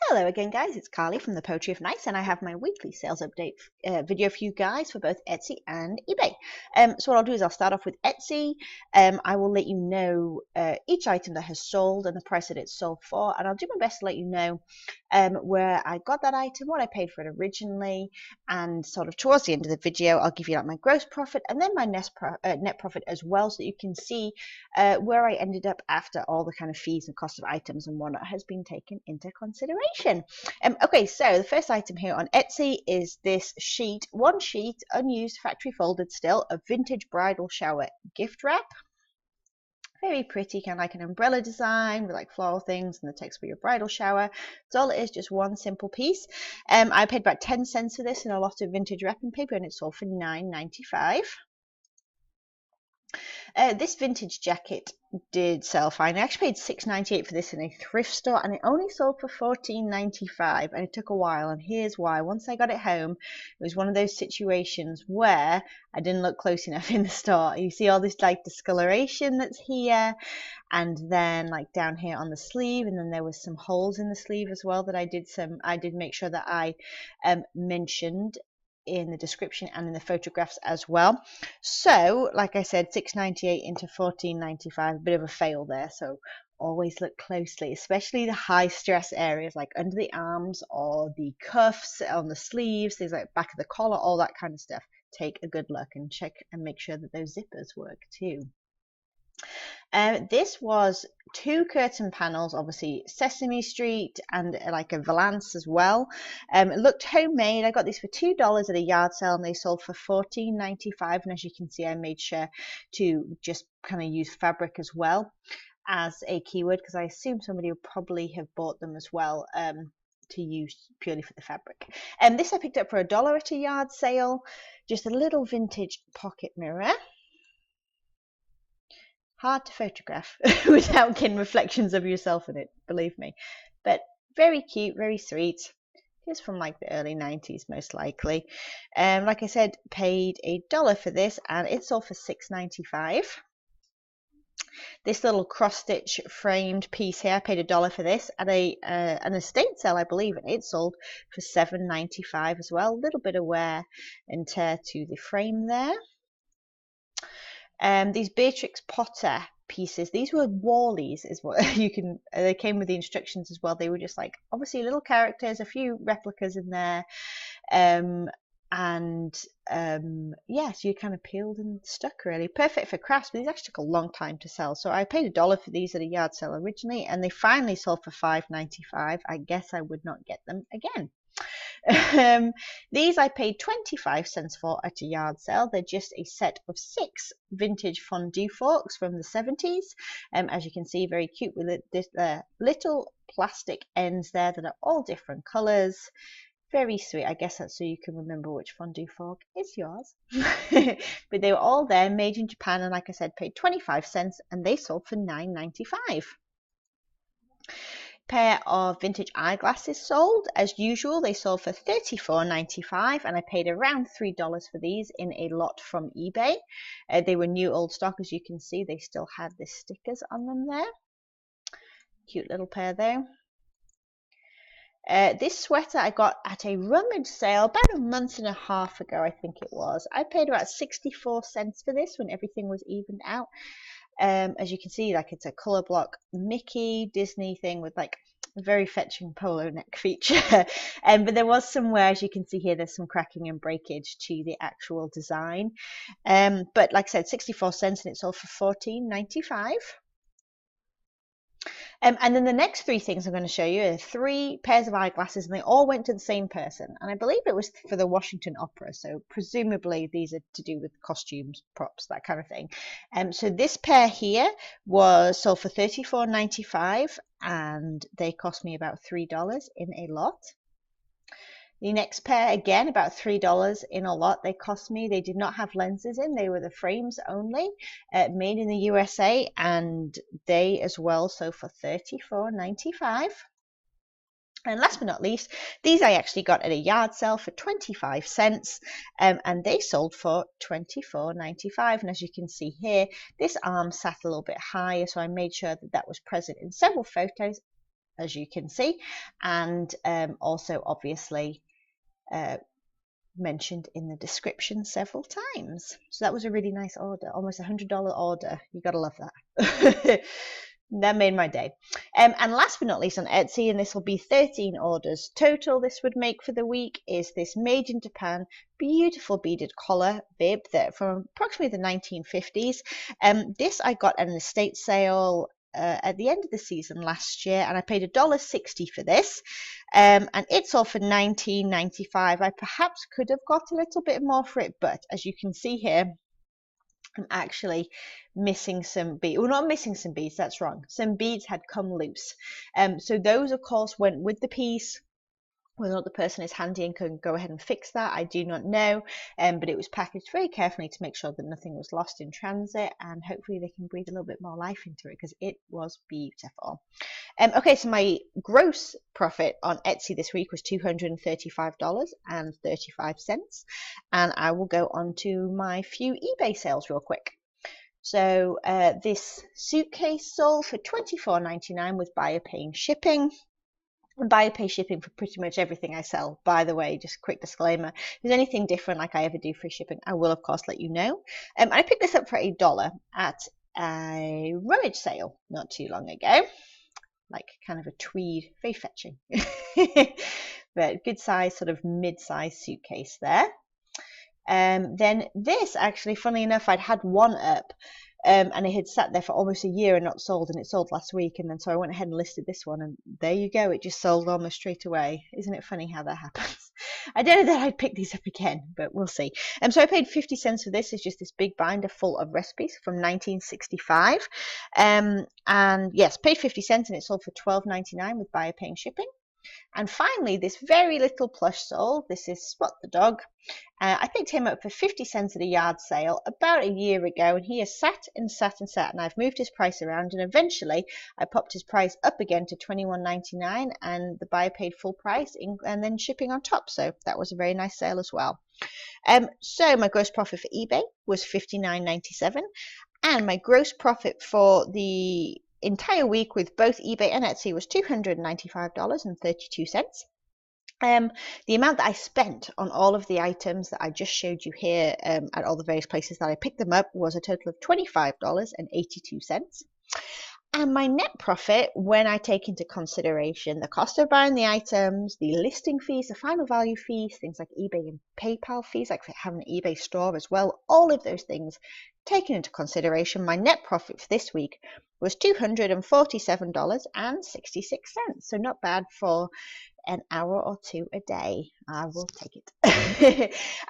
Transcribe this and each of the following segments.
Hello again, guys. It's Carly from the Poetry of Nice, and I have my weekly sales update video for you guys for both Etsy and eBay. So what I'll do is I'll start off with Etsy. I will let you know each item that has sold and the price that it's sold for, and I'll do my best to let you know where I got that item, what I paid for it originally, and sort of towards the end of the video, I'll give you like my gross profit and then my net profit as well, so that you can see where I ended up after all the kind of fees and cost of items and whatnot has been taken into consideration. Okay, so the first item here on Etsy is this sheet, one sheet, unused, factory folded still, of vintage bridal shower gift wrap. Very pretty, kind of like an umbrella design with like floral things and the text for your bridal shower. That's all it is, just one simple piece. I paid about 10 cents for this in a lot of vintage wrapping paper, and it sold for $9.95. This vintage jacket did sell fine. I actually paid $6.98 for this in a thrift store, and it only sold for $14.95, and it took a while, and here's why. Once I got it home, it was one of those situations where I didn't look close enough in the store. You see all this like discoloration that's here, and then like down here on the sleeve, and then there was some holes in the sleeve as well that I did make sure that I mentioned in the description and in the photographs as well. So like I said, $6.98 into $14.95, a bit of a fail there, so always look closely, especially the high stress areas like under the arms or the cuffs on the sleeves, things like back of the collar, all that kind of stuff. Take a good look and check and make sure that those zippers work too. This was 2 curtain panels, obviously Sesame Street and like a valance as well. It looked homemade. I got these for $2 at a yard sale, and they sold for $14.95. And as you can see, I made sure to just kind of use fabric as well as a keyword, because I assume somebody would probably have bought them as well to use purely for the fabric. And this I picked up for $1 at a yard sale. Just a little vintage pocket mirror. Hard to photograph without getting reflections of yourself in it, believe me. But very cute, very sweet. It's from like the early 90s, most likely. Like I said, paid $1 for this, and it sold for $6.95. This little cross-stitch framed piece here, I paid $1 for this at an estate sale, I believe, and it sold for $7.95 as well. A little bit of wear and tear to the frame there. These Beatrix Potter pieces, these were Wallies, is what you can. They came with the instructions as well. They were just like obviously little characters, a few replicas in there, yeah, so you kind of peeled and stuck. Really perfect for crafts, but these actually took a long time to sell. So I paid $1 for these at a yard sale originally, and they finally sold for $5.95. I guess I would not get them again. These I paid 25 cents for at a yard sale. They're just a set of 6 vintage fondue forks from the 70s. As you can see, very cute with this little plastic ends there that are all different colors. Very sweet. I guess that's so you can remember which fondue fork is yours. But they were all there, made in Japan, and like I said, paid 25 cents, and they sold for $9.95. Pair of vintage eyeglasses sold. As usual, they sold for $34.95, and I paid around $3 for these in a lot from eBay. They were new old stock, as you can see. They still had the stickers on them there. Cute little pair there. This sweater I got at a rummage sale about a month and a half ago, I think it was. I paid about 64 cents for this when everything was evened out. As you can see, like it's a color block Mickey Disney thing with like a very fetching polo neck feature. But there was somewhere, as you can see here, there's some cracking and breakage to the actual design. But like I said, 64 cents, and it sold for $14.95. And then the next 3 things I'm going to show you are 3 pairs of eyeglasses, and they all went to the same person. And I believe it was for the Washington Opera, so presumably these are to do with costumes, props, that kind of thing. So this pair here was sold for $34.95, and they cost me about $3 in a lot. The next pair, again, about $3 in a lot. They cost me. They did not have lenses in. They were the frames only, made in the USA, and they as well sold for $34.95. And last but not least, these I actually got at a yard sale for 25 cents, and they sold for $24.95. And as you can see here, this arm sat a little bit higher, so I made sure that that was present in several photos as you can see, and also obviously mentioned in the description several times. So that was a really nice order, almost $100 order. You gotta love that. That made my day. And last but not least on Etsy, and this will be 13 orders total this would make for the week, is this made in Japan beautiful beaded collar bib that from approximately the 1950s. This I got at an estate sale at the end of the season last year, and I paid $1.60 for this, and it's all for $19.95. I perhaps could have got a little bit more for it, but as you can see here, I'm actually missing some beads. Well, not missing some beads, that's wrong. Some beads had come loose. So those, of course, went with the piece. Whether or not the person is handy and can go ahead and fix that, I do not know. But it was packaged very carefully to make sure that nothing was lost in transit, and hopefully they can breathe a little bit more life into it because it was beautiful. Okay, so my gross profit on Etsy this week was $235.35, and I will go on to my few eBay sales real quick. So this suitcase sold for $24.99 with buyer paying shipping. Buyer pay shipping for pretty much everything I sell, by the way, just a quick disclaimer. If there's anything different like I ever do free shipping, I will of course let you know. I picked this up for $1 at a rummage sale not too long ago, like kind of a tweed, very fetching, but good size, sort of mid-size suitcase there. Then this, actually, funnily enough, I'd had one up, and it had sat there for almost a year and not sold, and it sold last week, and then so I went ahead and listed this one, and there you go, it just sold almost straight away. Isn't it funny how that happens? I don't know that I'd pick these up again, but we'll see. So I paid 50 cents for this. It's just this big binder full of recipes from 1965, and yes, paid 50 cents, and it sold for $12.99 with buyer paying shipping. And finally, this very little plush soul. This is Spot the dog. I picked him up for 50 cents at a yard sale about a year ago, and he has sat and sat and sat, and I've moved his price around, and eventually I popped his price up again to $21.99, and the buyer paid full price and then shipping on top. So that was a very nice sale as well. So my gross profit for eBay was $59.97, and my gross profit for the entire week with both eBay and Etsy was $295.32. The amount that I spent on all of the items that I just showed you here at all the various places that I picked them up was a total of $25.82. And my net profit, when I take into consideration the cost of buying the items, the listing fees, the final value fees, things like eBay and PayPal fees, like having an eBay store as well, all of those things taken into consideration, my net profit for this week was $247.66. So not bad for an hour or two a day. I will take it.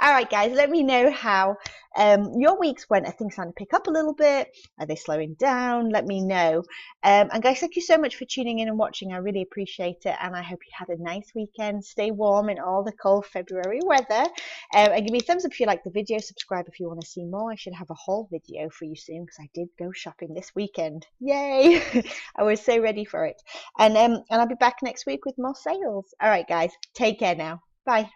All right, guys, let me know how your weeks went. Are things starting to pick up a little bit? Are they slowing down? Let me know. And guys, thank you so much for tuning in and watching. I really appreciate it, and I hope you had a nice weekend. Stay warm in all the cold February weather, and give me a thumbs up if you like the video. Subscribe if you want to see more. I should have a haul video for you soon because I did go shopping this weekend. Yay! I was so ready for it. And I'll be back next week with more sales. All right, guys, take care now. Bye.